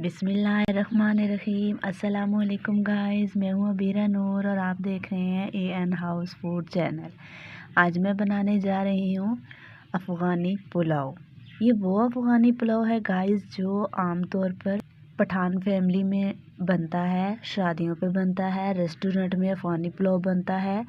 बिस्मिल्लाहिर्रहमानिर्रहीम। अस्सलामुअलैकुम गाइस, मैं हूँ अबीरा नूर और आप देख रहे हैं एन हाउस फूड चैनल। आज मैं बनाने जा रही हूँ अफ़गानी पुलाव। ये वो अफ़गानी पुलाव है गाइस जो आमतौर पर पठान फैमिली में बनता है, शादियों पे बनता है, रेस्टोरेंट में अफ़गानी पुलाव बनता है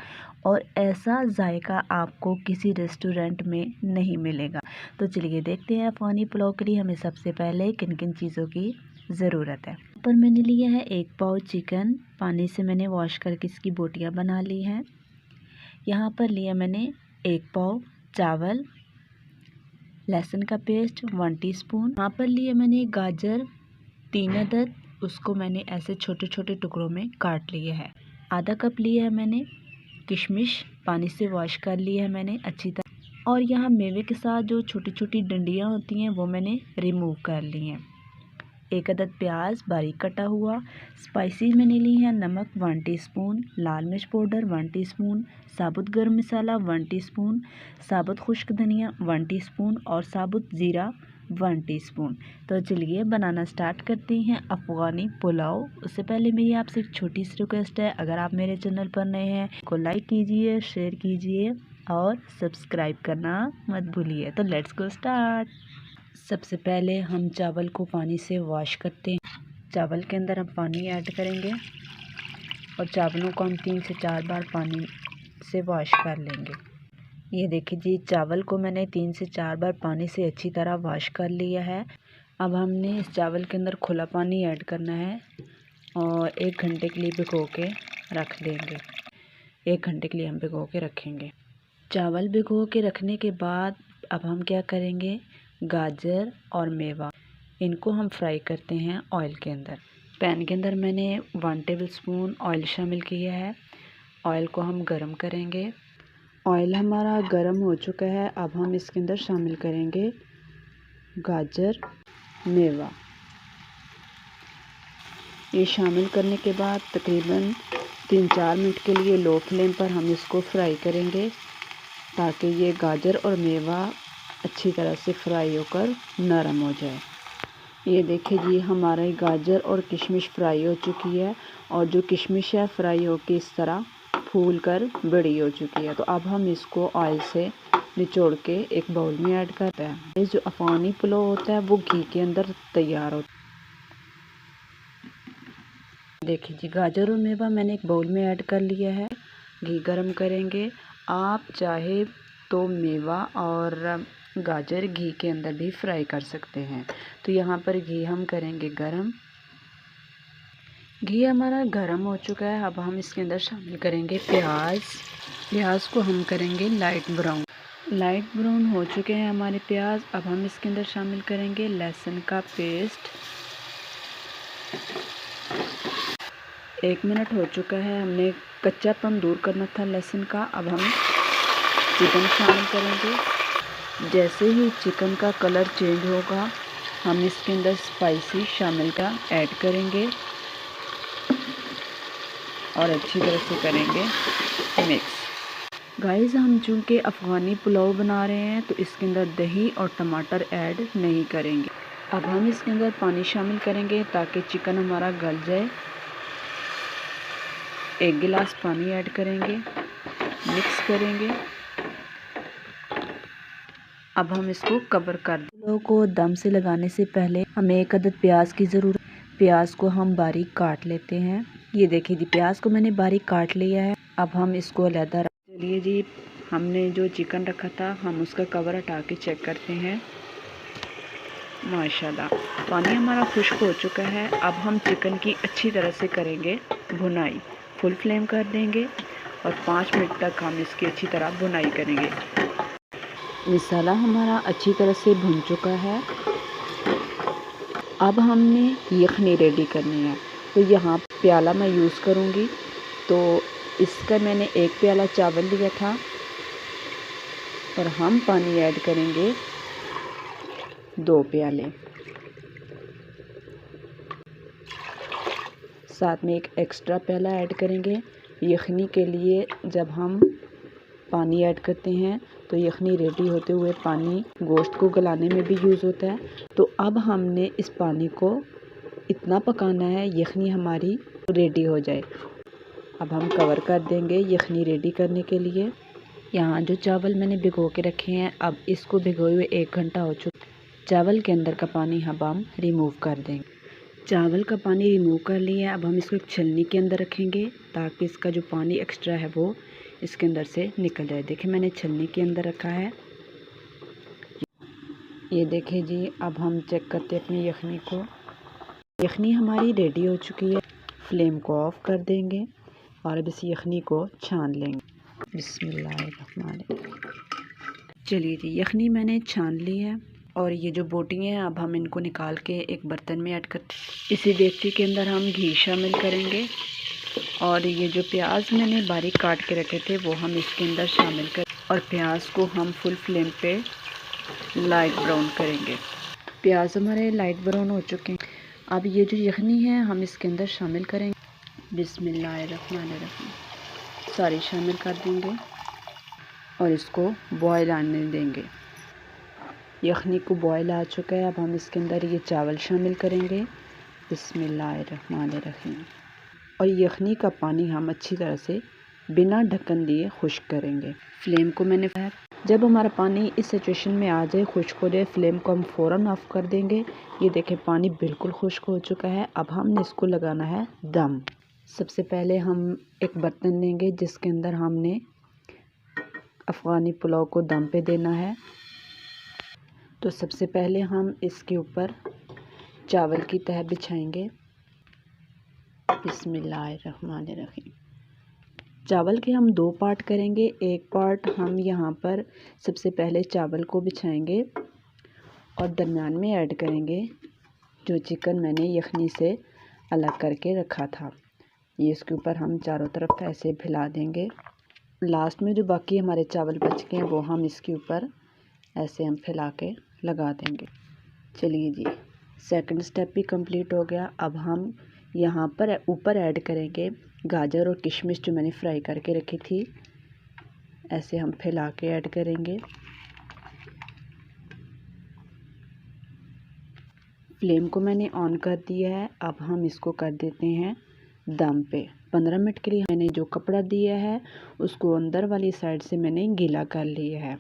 और ऐसा जायका आपको किसी रेस्टोरेंट में नहीं मिलेगा। तो चलिए देखते हैं अफ़गानी पुलाव के लिए हमें सबसे पहले किन किन चीज़ों की ज़रूरत है। पर मैंने लिया है 1 पाव चिकन, पानी से मैंने वॉश करके इसकी बोटियां बना ली हैं। यहाँ पर लिया मैंने 1 पाव चावल, लहसुन का पेस्ट 1 टीस्पून। यहाँ पर लिया मैंने गाजर 3 अदद, उसको मैंने ऐसे छोटे छोटे टुकड़ों में काट लिया है। आधा कप लिया है मैंने किशमिश, पानी से वॉश कर लिया है मैंने अच्छी तरह। और यहाँ मेवे के साथ जो छोटी छोटी डंडियाँ होती हैं वो मैंने रिमूव कर ली हैं। 1 अदद प्याज बारीक कटा हुआ। स्पाइसी मैंने ली है नमक 1 टीस्पून, लाल मिर्च पाउडर 1 टीस्पून, साबुत गर्म मसाला 1 टीस्पून, साबुत खुश्क धनिया 1 टीस्पून और साबुत ज़ीरा 1 टीस्पून। तो चलिए बनाना स्टार्ट करते हैं अफ़गानी पुलाव। उससे पहले मेरी आपसे एक छोटी सी रिक्वेस्ट है, अगर आप मेरे चैनल पर नए हैं को लाइक कीजिए, शेयर कीजिए और सब्सक्राइब करना मत भूलिए। तो लेट्स गो स्टार्ट। सबसे पहले हम चावल को पानी से वॉश करते हैं। चावल के अंदर हम पानी ऐड करेंगे और चावलों को हम 3 से 4 बार पानी से वॉश कर लेंगे। ये देखिए जी, चावल को मैंने 3 से 4 बार पानी से अच्छी तरह वॉश कर लिया है। अब हमने इस चावल के अंदर खुला पानी ऐड करना है और 1 घंटे के लिए भिगो के रख देंगे। 1 घंटे के लिए हम भिगो के रखेंगे। चावल भिगो के रखने के बाद अब हम क्या करेंगे, गाजर और मेवा इनको हम फ्राई करते हैं ऑयल के अंदर। पैन के अंदर मैंने 1 टेबलस्पून ऑयल शामिल किया है। ऑयल को हम गरम करेंगे। ऑयल हमारा गरम हो चुका है। अब हम इसके अंदर शामिल करेंगे गाजर, मेवा। ये शामिल करने के बाद तकरीबन 3-4 मिनट के लिए लो फ्लेम पर हम इसको फ्राई करेंगे ताकि ये गाजर और मेवा अच्छी तरह से फ्राई होकर नरम हो जाए। ये देखिए जी, हमारे गाजर और किशमिश फ्राई हो चुकी है और जो किशमिश है फ्राई होकर इस तरह फूल कर बड़ी हो चुकी है। तो अब हम इसको ऑयल से निचोड़ के एक बाउल में ऐड करते हैं। ये जो अफ़गानी पुलाव होता है वो घी के अंदर तैयार होता है। देखिए जी, गाजर और मेवा मैंने एक बाउल में ऐड कर लिया है। घी गरम करेंगे। आप चाहे तो मेवा और गाजर घी के अंदर भी फ्राई कर सकते हैं। तो यहाँ पर घी हम करेंगे गरम। घी हमारा गरम हो चुका है। अब हम इसके अंदर शामिल करेंगे प्याज। प्याज को हम करेंगे लाइट ब्राउन। लाइट ब्राउन हो चुके हैं हमारे प्याज। अब हम इसके अंदर शामिल करेंगे लहसुन का पेस्ट। 1 मिनट हो चुका है, हमने कच्चापन दूर करना था लहसुन का। अब हम चिकन शामिल करेंगे। जैसे ही चिकन का कलर चेंज होगा हम इसके अंदर स्पाइसी शामिल का ऐड करेंगे और अच्छी तरह से करेंगे मिक्स। गाइस, हम चूँकि अफ़गानी पुलाव बना रहे हैं तो इसके अंदर दही और टमाटर ऐड नहीं करेंगे। अब हम इसके अंदर पानी शामिल करेंगे ताकि चिकन हमारा गल जाए। 1 गिलास पानी ऐड करेंगे, मिक्स करेंगे। अब हम इसको कवर कर दें। पुलाव को दम से लगाने से पहले हमें 1 अदद प्याज की ज़रूरत। प्याज को हम बारीक काट लेते हैं। ये देखिए जी, प्याज को मैंने बारीक काट लिया है। अब हम इसको अलग रख। चलिए जी, हमने जो चिकन रखा था हम उसका कवर हटा के चेक करते हैं। माशाल्लाह, पानी हमारा खुश्क हो चुका है। अब हम चिकन की अच्छी तरह से करेंगे भुनाई। फुल फ्लेम कर देंगे और 5 मिनट तक हम इसकी अच्छी तरह भुनाई करेंगे। मसाला हमारा अच्छी तरह से भुन चुका है। अब हमने यखनी रेडी करनी है। तो यहाँ प्याला मैं यूज़ करूँगी। तो इसका मैंने 1 प्याला चावल लिया था और हम पानी ऐड करेंगे 2 प्याले। साथ में एक एक्स्ट्रा प्याला ऐड करेंगे। यखनी के लिए जब हम पानी ऐड करते हैं तो यखनी रेडी होते हुए पानी गोश्त को गलाने में भी यूज़ होता है। तो अब हमने इस पानी को इतना पकाना है यखनी हमारी रेडी हो जाए। अब हम कवर कर देंगे यखनी रेडी करने के लिए। यहाँ जो चावल मैंने भिगो के रखे हैं, अब इसको भिगोए हुए 1 घंटा हो चुका। चावल के अंदर का पानी अब हम रिमूव कर देंगे। चावल का पानी रिमूव कर लिया है। अब हम इसको एक छलनी के अंदर रखेंगे ताकि इसका जो पानी एक्स्ट्रा है वो इसके अंदर से निकल जाए। देखिए मैंने छलनी के अंदर रखा है। ये देखिए जी, अब हम चेक करते हैं अपनी यखनी को। यखनी हमारी रेडी हो चुकी है। फ्लेम को ऑफ कर देंगे और अब इस यखनी को छान लेंगे। बिस्मिल्लाहिर्रहमानिर्रहीम। चलिए जी, यखनी मैंने छान ली है और ये जो बोटी हैं अब हम इनको निकाल के एक बर्तन में ऐड कर। इसी देगची के अंदर हम घी शामिल करेंगे और ये जो प्याज मैंने बारीक काट के रखे थे वो हम इसके अंदर शामिल कर और प्याज को हम फुल फ्लेम पे लाइट ब्राउन करेंगे। प्याज हमारे लाइट ब्राउन हो चुके हैं। अब ये जो यखनी है हम इसके अंदर शामिल करेंगे। बिस्मिल्लाहिर्रहमानिर्रहीम। सारी शामिल कर देंगे और इसको बॉयल आने देंगे। यखनी को बॉयल आ चुका है। अब हम इसके अंदर ये चावल शामिल करेंगे। बिस्मिल्लाहिर्रहमानिर्रहीम। और यखनी का पानी हम अच्छी तरह से बिना ढक्कन दिए खुश्क करेंगे। फ्लेम को मैंने जब हमारा पानी इस सिचुएशन में आ जाए, खुश्क हो जाए, फ्लेम को हम फ़ौरन ऑफ कर देंगे। ये देखें पानी बिल्कुल खुश्क हो चुका है। अब हमने इसको लगाना है दम। सबसे पहले हम एक बर्तन लेंगे जिसके अंदर हमने अफ़गानी पुलाव को दम पे देना है। तो सबसे पहले हम इसके ऊपर चावल की तह बिछाएंगे। बिस्मिल्लाहिर्रहमानिर्रहीम। चावल के हम 2 पार्ट करेंगे। एक पार्ट हम यहाँ पर सबसे पहले चावल को बिछाएंगे और दरम्यान में ऐड करेंगे जो चिकन मैंने यखनी से अलग करके रखा था। ये इसके ऊपर हम चारों तरफ ऐसे फैला देंगे। लास्ट में जो बाकी हमारे चावल बच गए हैं वो हम इसके ऊपर ऐसे हम फैला के लगा देंगे। चलिए जी, सेकंड स्टेप भी कंप्लीट हो गया। अब हम यहाँ पर ऊपर ऐड करेंगे गाजर और किशमिश जो मैंने फ्राई करके रखी थी। ऐसे हम फैला के ऐड करेंगे। फ्लेम को मैंने ऑन कर दिया है। अब हम इसको कर देते हैं दम पे 15 मिनट के लिए। मैंने जो कपड़ा दिया है उसको अंदर वाली साइड से मैंने गीला कर लिया है।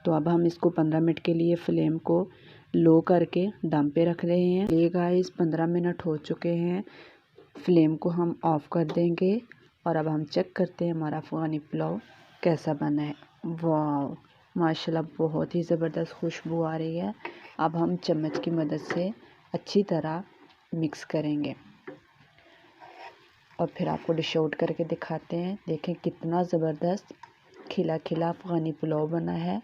तो अब हम इसको 15 मिनट के लिए फ्लेम को लो करके दम पे रख रहे हैं। ये गाइस 15 मिनट हो चुके हैं। फ्लेम को हम ऑफ़ कर देंगे और अब हम चेक करते हैं हमारा अफ़गानी पुलाव कैसा बना है। वाह माशाल्लाह, बहुत ही ज़बरदस्त खुशबू आ रही है। अब हम चम्मच की मदद से अच्छी तरह मिक्स करेंगे और फिर आपको डिश आउट करके दिखाते हैं। देखें कितना ज़बरदस्त खिला खिला अफ़गानी पुलाव बना है।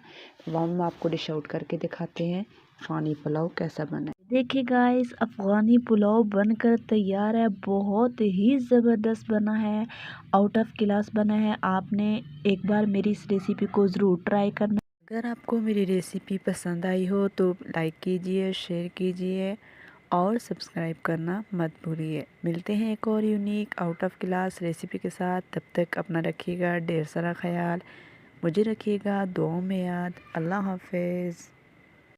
अब हम आपको डिश आउट करके दिखाते हैं अफ़गानी पुलाव कैसा बना है। देखिए गाइस, अफ़गानी पुलाव बनकर तैयार है। बहुत ही ज़बरदस्त बना है, आउट ऑफ क्लास बना है। आपने एक बार मेरी इस रेसिपी को ज़रूर ट्राई करना। अगर आपको मेरी रेसिपी पसंद आई हो तो लाइक कीजिए, शेयर कीजिए और सब्सक्राइब करना मत भूलिए। मिलते हैं एक और unique out of class recipe के साथ। तब तक अपना रखिएगा ढेर सारा ख्याल, मुझे रखिएगा दुआओं में याद। अल्लाह हाफ़िज़।